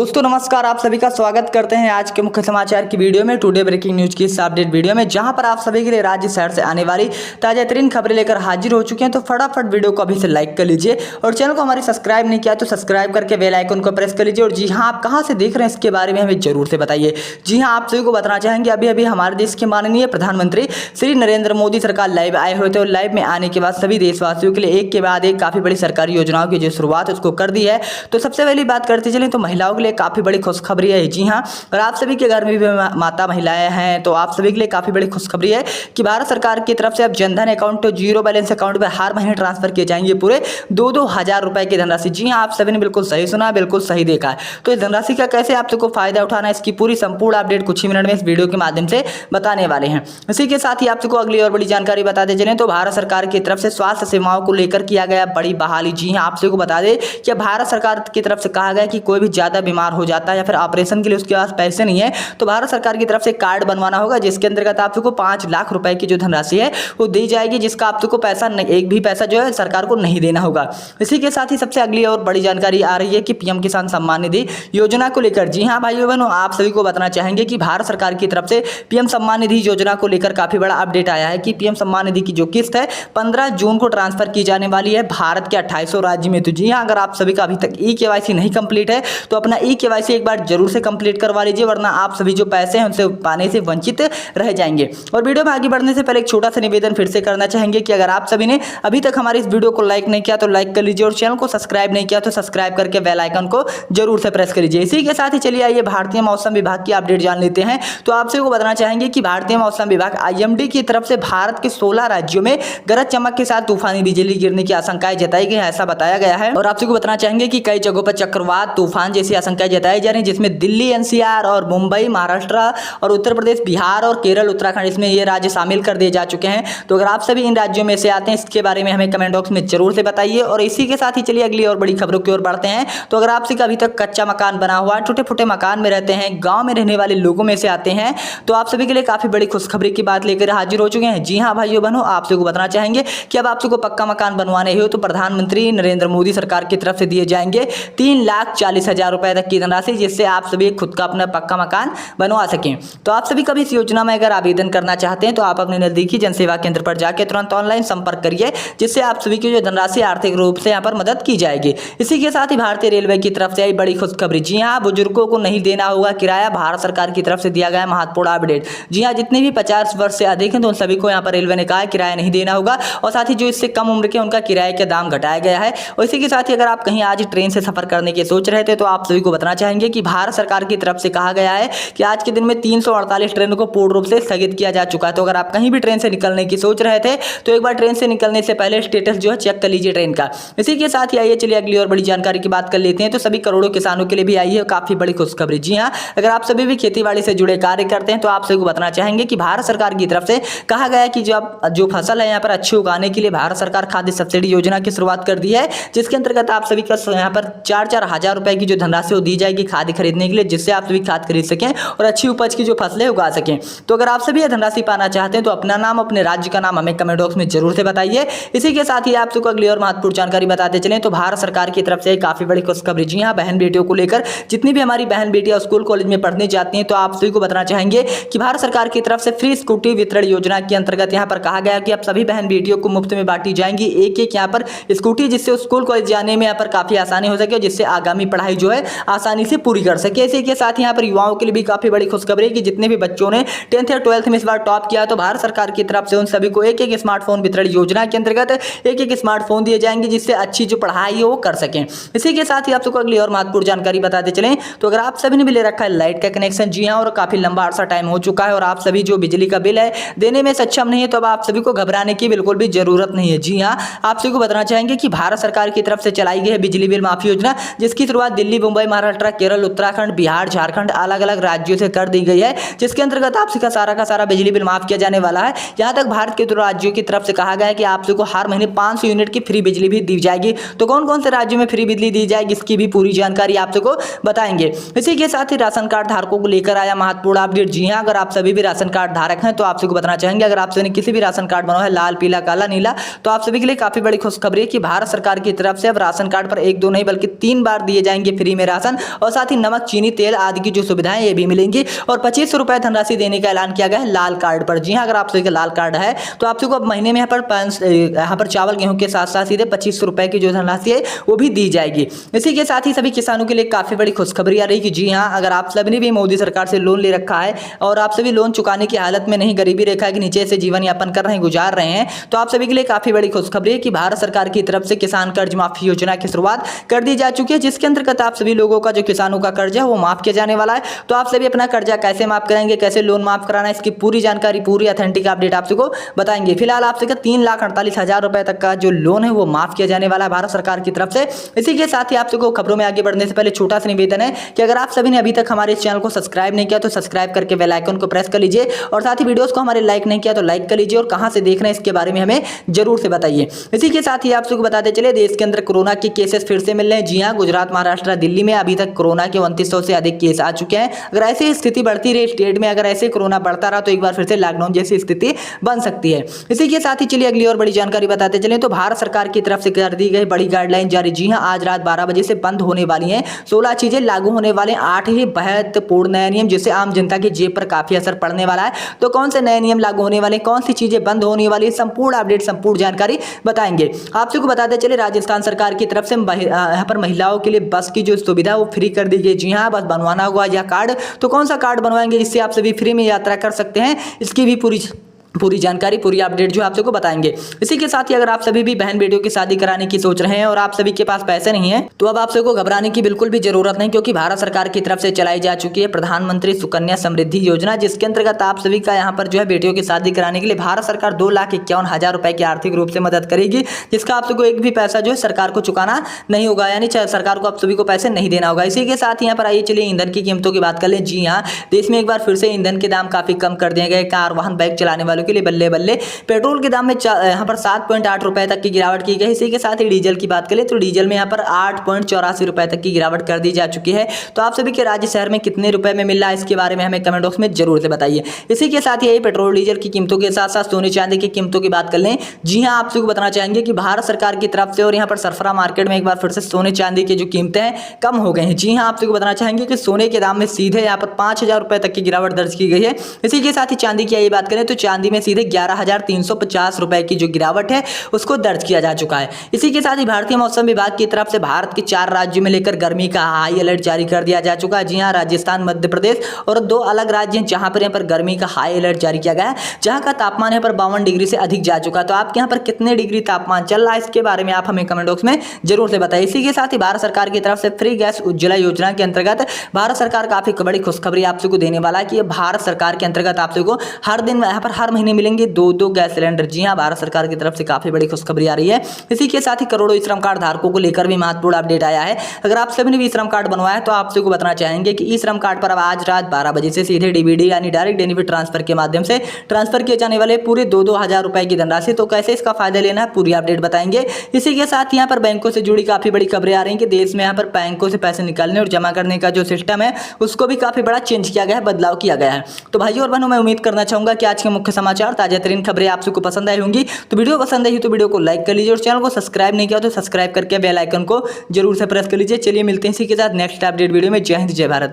दोस्तों नमस्कार, आप सभी का स्वागत करते हैं आज के मुख्य समाचार की वीडियो में। टुडे ब्रेकिंग न्यूज की इस अपडेट वीडियो में जहां पर आप सभी के लिए राज्य शहर से आने वाली ताजा तरीन खबरें लेकर हाजिर हो चुके हैं। तो फटाफट वीडियो को अभी से लाइक कर लीजिए और चैनल को हमारे सब्सक्राइब नहीं किया तो सब्सक्राइब करके बेल आइकन को प्रेस कर लीजिए। और जी हाँ, आप कहाँ से देख रहे हैं इसके बारे में हमें जरूर से बताइए। जी हाँ, आप सभी को बताना चाहेंगे अभी अभी हमारे देश के माननीय प्रधानमंत्री श्री नरेंद्र मोदी सरकार लाइव आए हुए थे और लाइव में आने के बाद सभी देशवासियों के लिए एक के बाद एक काफी बड़ी सरकारी योजनाओं की जो शुरुआत उसको कर दी है। तो सबसे पहली बात करते चलें तो महिलाओं के लिए काफी बड़ी खुशखबरी है। जी हाँ, और आप सभी के घर में भी माता महिलाएं हैं तो आप सभी के लिए काफी बड़ी खुशखबरी है कि भारत सरकार की तरफ से अब जनधन अकाउंट तो जीरो बैलेंस अकाउंट में हर महीने ट्रांसफर किए जाएंगे पूरे 2-2 हजार रुपए की धनराशि। जी हाँ, आप सभी ने बिल्कुल सही सुना, बिल्कुल सही देखा है। तो इस धनराशि का कैसे आप सबको फायदा उठाना है, इसकी पूरी संपूर्ण अपडेट कुछ ही मिनट में इस वीडियो के माध्यम से बताने वाले हैं। इसी के साथ ही आप सबको अगली और बड़ी जानकारी बताते चलें तो भारत सरकार की तरफ से स्वास्थ्य सेवाओं को लेकर किया गया बड़ी बहाली। जी हाँ, आप सभी को बता दें कि भारत सरकार की तरफ से कहा गया कि कोई भी ज्यादा बीमार हो जाता है या फिर ऑपरेशन के लिए उसके पास पैसे नहीं है तो भारत सरकार की तरफ से कार्ड बनवाना होगा, जिसके अंतर्गत आप सबको 5 लाख रुपए की जो धनराशि है वो दी जाएगी, जिसका आप सबको पैसा एक भी पैसा जो है सरकार को नहीं देना होगा। इसी के साथ ही सबसे अगली और बड़ी जानकारी आ रही है कि पीएम किसान सम्मान निधि योजना को लेकर। जी हाँ भाइयों बहनों, आप सभी को बताना चाहेंगे कि भारत सरकार की तरफ से पीएम सम्मान निधि योजना को लेकर काफी बड़ा अपडेट आया है कि पीएम सम्मान निधि की जो किस्त है 15 जून को ट्रांसफर की जाने वाली है भारत के 2800 राज्य में। तो जी हाँ, अगर आप सभी का अभी तक ई-केवाईसी नहीं कंप्लीट है तो अपना ई-केवाईसी एक बार जरूर से कंप्लीट करवा लीजिए, वरना आप सभी जो पैसे हैं उनसे पाने से वंचित रह जाएंगे। और वीडियो में आगे बढ़ने से पहले एक छोटा सा निवेदन फिर से करना चाहेंगे कि अगर आप सभी ने अभी तक हमारी इस वीडियो को लाइक नहीं किया तो लाइक कर लीजिए और चैनल को सब्सक्राइब नहीं किया तो सब्सक्राइब करके बेल आइकन को जरूर से प्रेस कर लीजिए। इसी के साथ ही चलिए आइए भारतीय मौसम विभाग की अपडेट जान लेते हैं। तो आप सभी को बताना चाहेंगे कि भारतीय मौसम विभाग IMD की तरफ से भारत के 16 राज्यों में गरज चमक के साथ तूफानी बिजली गिरने की आशंकाएं जताई गई है, ऐसा बताया गया है। और आप सभी को बताना चाहेंगे कि कई जगहों पर चक्रवात तूफान जैसी आशंकाएं जताई जा रही है, जिसमें दिल्ली NCR और मुंबई महाराष्ट्र और उत्तर प्रदेश बिहार और केरल उत्तराखंड इसमें ये राज्य शामिल कर दिए जा चुके हैं। तो अगर आप सभी इन राज्यों में से आते हैं इसके बारे में हमें कमेंट बॉक्स में जरूर से बताइए। और इसी के साथ ही चलिए अगली और बड़ी खबरों की ओर बढ़ते हैं। तो अगर आपसे अभी तक कच्चा मकान बना हुआ है, टूटे फूटे मकान में रहते हैं, गांव में रहने वाले लोगों में से आते हैं तो आप सभी के लिए काफी बड़ी खुशखबरी की बात लेकर हाजिर हो चुके हैं। जी हाँ भाइयों बहनों, आप सभी को बताना चाहेंगे कि अब आप सबको पक्का मकान बनवाने हो तो प्रधानमंत्री नरेंद्र मोदी सरकार की तरफ से दिए जाएंगे 3,40,000 रुपए तक की धनराशि, जिससे आप सभी खुद का अपना पक्का मकान बनवा सकें। तो आप सभी कभी इस योजना में अगर आवेदन करना चाहते हैं तो आप अपने नजदीकी जनसेवा केंद्र पर जाकर तुरंत ऑनलाइन संपर्क करिए, जिससे आप सभी की जो धनराशि आर्थिक रूप से यहाँ पर मदद की जाएगी। इसी के साथ ही भारतीय रेलवे की तरफ से आई बड़ी खुशखबरी। जी हाँ, बुजुर्गों को नहीं देना होगा किराया, भारत सरकार की तरफ से दिया गया महत्वपूर्ण अपडेट। जी हाँ, जितने भी 50 वर्ष से अधिक हैं तो उन सभी को यहाँ पर रेलवे ने कहा किराया नहीं देना होगा और साथ ही जो इससे कम उम्र के उनका किराए का दाम घटाया गया है। और इसी के साथ ही अगर आप कहीं आज ट्रेन से सफर करने की सोच रहे थे तो आप सभी को बताना चाहेंगे कि भारत सरकार की तरफ से कहा गया है कि आज के दिन में 348 ट्रेनों को पूर्ण रूप से स्थगित किया जा चुका है। तो अगर आप कहीं भी ट्रेन से निकलने की सोच रहे थे तो एक बार ट्रेन से निकलने से पहले स्टेटस जो है चेक कर लीजिए ट्रेन का। इसी के साथ ही आइए चलिए अगली और बड़ी जानकारी की बात कर लेते हैं। तो सभी करोड़ों किसानों के लिए भी आई है काफी बड़ी खुशखबरी। जी हाँ, अगर आप सभी भी खेती-बाड़ी से जुड़े कार्य करते हैं तो आप सभी को बताना चाहेंगे कि भारत सरकार की तरफ से कहा गया है कि जो फसल है यहाँ पर अच्छी उगाने के लिए भारत सरकार खाद्य सब्सिडी योजना की शुरुआत कर दी है, जिसके अंतर्गत आप सभी का यहाँ पर 4-4 हजार रुपए की जो धनराशि दी जाएगी खाद खरीदने के लिए, जिससे आप सभी खाद खरीद सकें और अच्छी उपज की जो फसलें उगा सकें। तो अगर आप सभी यह धनराशि पाना चाहते हैं तो अपना नाम अपने राज्य का नाम हमें कमेंट बॉक्स में जरूर से बताइए। इसी के साथ ही आप सबको अगली और महत्वपूर्ण जानकारी बताते चलें तो भारत सरकार की तरफ से काफी बड़ी खुशखबरी। जी हाँ, बहन बेटियों को लेकर जितनी भी हमारी बहन बेटियां स्कूल कॉलेज में पढ़ने जाती हैं तो आप सभी को बताना चाहेंगे कि भारत सरकार की तरफ से फ्री स्कूटी वितरण योजना के अंतर्गत यहाँ पर कहा गया कि अब सभी बहन बेटियों को मुफ्त में बांटी जाएंगी एक यहाँ पर स्कूटी, जिससे स्कूल कॉलेज जाने में यहाँ पर काफी आसानी हो सके और जिससे आगामी पढ़ाई जो है आसानी से पूरी कर सके। इसी के साथ यहाँ पर युवाओं के लिए भी काफी बड़ी खुशखबरी है कि जितने भी बच्चों ने 10th या 12th में इस बार टॉप किया तो भारत सरकार की तरफ से उन सभी को एक स्मार्टफोन वितरण योजना के अंतर्गत एक स्मार्टफोन दिए जाएंगे, जिससे अच्छी जो पढ़ाई है वो कर सकें। इसी के साथ ही आप सबको अगली और महत्वपूर्ण जानकारी बताते चलें तो अगर आप सभी ने भी ले रखा है लाइट का कनेक्शन, जी हाँ, और काफी लंबा अरसा टाइम हो चुका है और आप सभी जो बिजली का बिल है देने में सक्षम नहीं है तो अब आप सभी को घबराने की बिल्कुल भी जरूरत नहीं है। जी हाँ, आप सभी को बताना चाहेंगे कि भारत सरकार की तरफ से चलाई गई है बिजली बिल माफी योजना, जिसकी शुरुआत दिल्ली, मुंबई, महाराष्ट्र, केरल, उत्तराखंड, बिहार, झारखंड अलग अलग राज्यों से कर दी गई है, जिसके अंतर्गत आप सभी का सारा बिजली बिल माफ किया जाने वाला है। यहाँ तक भारत के राज्यों की तरफ से कहा गया है कि आप सभी को हर महीने 500 यूनिट की फ्री बिजली भी दी जाएगी। तो कौन कौन से राज्यों में फ्री बिजली दी जाएगी इसकी भी पूरी जानकारी आप सबको बताएंगे। इसी के साथ ही राशन कार्ड धारकों को लेकर आया महत्वपूर्ण अपडेट। जी हाँ, अगर आप सभी भी राशन कार्ड धारक हैं तो आप सबको बताना चाहेंगे अगर आप सभी ने किसी भी राशन कार्ड बनाया है लाल, पीला, काला, नीला, तो आप सभी के लिए काफी बड़ी खुशखबरी है कि भारत सरकार की तरफ से अब राशन कार्ड पर 1-2 नहीं बल्कि 3 बार दिए जाएंगे फ्री में राशन, राशन और साथ ही नमक, चीनी, तेल आदि की जो सुविधाएं ये भी मिलेंगी। और 2500 रुपये धनराशि देने का ऐलान किया गया है लाल कार्ड पर। जी हाँ, अगर आप सभी का लाल कार्ड है तो आप सबको अब महीने में यहाँ पर चावल गेहूं के साथ साथ सीधे 2500 रुपये की जो धनराशि है वो भी दी जाएगी। इसी के साथ ही सभी किसानों के लिए काफी बड़ी खुशखबरी आ रही कि जी हाँ, अगर आप सभी ने भी मोदी सरकार से लोन ले रखा है और आप सभी लोन चुकाने की हालत में नहीं, गरीबी रेखा के नीचे से जीवन यापन कर रहे हैं, गुजार रहे हैं, तो आप सभी के लिए काफी बड़ी खुशखबरी है कि भारत सरकार की तरफ से किसान कर्ज माफी योजना की शुरुआत कर दी जा चुकी है, जिसके अंतर्गत आप सभी लोगों का जो किसानों का कर्ज है वो माफ किया जाने वाला है। तो आप सभी अपना कर्जा कैसे माफ करेंगे, कैसे लोन माफ कराना है, इसकी पूरी जानकारी, पूरी ऑथेंटिक अपडेट आप सबको बताएंगे। फिलहाल आप सबका 3,48,000 रुपए तक का जो लोन है वो माफ किया जाने वाला है भारत सरकार की तरफ से। इसी के साथ ही आप सबको खबरों में आगे बढ़ने से पहले छोटा सा निवेदन है कि अगर आप सभी ने अभी तक हमारे चैनल को सब्सक्राइब नहीं किया तो सब्सक्राइब करके बेल आइकन को प्रेस कर लीजिए और साथ ही वीडियोस को हमारे लाइक नहीं किया तो लाइक कर लीजिए और कहां से देख रहे हैं इसके बारे में हमें जरूर से बताइए। इसी के साथ ही आप सबको बताते चले, देश के अंदर कोरोना के केसेस फिर से मिल रहे हैं। जी हां, गुजरात, महाराष्ट्र, दिल्ली में अभी तक कोरोना के 2900 से अधिक केस आ चुके हैं। अगर ऐसी स्थिति बढ़ती रही स्टेट में, अगर ऐसे कोरोना बढ़ता रहा तो एक बार फिर से लॉकडाउन जैसी स्थिति बन सकती है। इसी के साथ ही चलिए अगली और बड़ी जानकारी बताते चले, तो भारत सरकार की तरफ से कर दी गई बड़ी गाइडलाइन जारी। जी हां, आज रात 12 बजे से बंद होने वाली हैं 16 चीजें, लागू होने वाले 8 ही महत्वपूर्ण नए नियम, जिससे आम जनता की जेब पर काफी असर पड़ने वाला है। तो कौन से नए नियम लागू होने वाले, कौन सी चीजें बंद होने वाली, संपूर्ण अपडेट, संपूर्ण जानकारी बताएंगे। आप सबको बताते चले, राजस्थान सरकार की तरफ से यहाँ पर महिलाओं के लिए बस की जो सुविधा वो फ्री कर दी गई। जी हाँ, बस बनवाना होगा या कार्ड, तो कौन सा कार्ड बनवाएंगे जिससे आप सभी फ्री में यात्रा कर सकते हैं, इसकी भी पूरी जानकारी, पूरी अपडेट जो आप सबको बताएंगे। इसी के साथ ही अगर आप सभी भी बहन बेटियों की शादी कराने की सोच रहे हैं और आप सभी के पास पैसे नहीं है तो अब आप सबको घबराने की बिल्कुल भी जरूरत नहीं, क्योंकि भारत सरकार की तरफ से चलाई जा चुकी है प्रधानमंत्री सुकन्या समृद्धि योजना, जिसके अंतर्गत आप सभी का यहाँ पर जो है बेटियों की शादी कराने के लिए भारत सरकार 2,51,000 रुपए की आर्थिक रूप से मदद करेगी, जिसका आप सबको एक भी पैसा जो है सरकार को चुकाना नहीं होगा, यानी सरकार को आप सभी को पैसे नहीं देना होगा। इसी के साथ यहाँ पर आइए चलिए ईंधन की कीमतों की बात कर लें। जी हाँ, देश में एक बार फिर से ईंधन के दाम काफी कम कर दिए गए। कार, वाहन, बाइक चलाने वालों के लिए बल्ले बल्ले पेट्रोल के दाम में यहाँ पर 7.8 रुपए तक की गिरावट की गई। इसी के साथ ही डीजल की बात करें तो डीजल में यहाँ पर 8.84 रुपए तक की गिरावट कर दी जा चुकी है। तो आप सभी के राज्य शहर में कितने रुपए में मिल रहा है इसके बारे में हमें कमेंट बॉक्स में जरूर से बताइए। इसी के साथ ही पेट्रोल डीजल की कीमतों के साथ साथ सोने चांदी की कीमतों की बात कर लें। जी हाँ, आप सबको बताना चाहेंगे कि भारत सरकार की तरफ से और यहाँ पर सरफरा मार्केट में एक बार फिर से सोने चांदी की जो कीमतें हैं कम हो गई हैं। जी हाँ, आप सबको बताना चाहेंगे कि सोने के दाम में सीधे यहाँ पर 5,000 रुपए तक की गिरावट दर्ज की गई है। इसी के साथ ही चांदी की बात करें तो चांदी में सीधे 11,350 रुपए की जो गिरावट है उसको दर्ज किया जा चुका है। इसी के साथ ही भारतीय मौसम विभाग की तरफ से भारत के 4 राज्यों में लेकर गर्मी का हाई अलर्ट जारी कर दिया जा चुका है। जी हाँ, राजस्थान, मध्य प्रदेश और 2 अलग राज्य हैं जहां पर यहाँ पर गर्मी का हाई अलर्ट जारी किया गया है, जहां का तापमान यहाँ पर 52 डिग्री से अधिक जा चुका है। तो आपके यहाँ पर कितने डिग्री तापमान चल रहा है इसके बारे में आप हमें कमेंट बॉक्स में जरूर से बताइए। इसी के साथ ही भारत सरकार की तरफ से फ्री गैस उज्ज्वला योजना के अंतर्गत भारत सरकार काफी बड़ी खुशखबरी आप सबको देने वाला है कि भारत सरकार के अंतर्गत आप सबको हर दिन यहाँ पर हर महीने मिलेंगे 2 गैस सिलेंडर। जी हाँ, भारत सरकार की तरफ से काफी बड़ी खुशखबरी आ रही है। इसी के साथ ही करोड़ों श्रम कार्ड धारकों को लेकर भी महत्वपूर्ण अपडेट आया है। अगर आप सभी ने भी श्रम कार्ड बनवाया है तो आप सबको बताना चाहेंगे कि ई श्रम कार्ड पर अब आज रात 12 बजे से सीधे डीबीडी यानी डायरेक्ट बेनिफिट ट्रांसफर के माध्यम से ट्रांसफर किए जाने वाले पूरे 2-2 हजार रुपए की धनराशि, तो कैसे इसका फायदा लेना है पूरी अपडेट बताएंगे। इसी के साथ यहाँ पर बैंकों से जुड़ी काफी बड़ी खबरें आ रही है कि देश में यहाँ पर बैंकों से पैसे निकालने और जमा करने का जो सिस्टम है उसको भी काफी बड़ा चेंज किया गया है, बदलाव किया गया है। तो भाइयों और बहनों, मैं उम्मीद करना चाहूंगा कि आज के मुख्य समाचार, ताजा तरीन खबरें आप सबको पसंद आई होंगी। तो वीडियो पसंद आई तो वीडियो को लाइक कर लीजिए और चैनल को सब्सक्राइब नहीं किया तो सब्सक्राइब करके बेल आइकन को जरूर से प्रेस कर लीजिए। चलिए मिलते हैं इसी के साथ नेक्स्ट अपडेट वीडियो में। जय हिंद, जय भारत।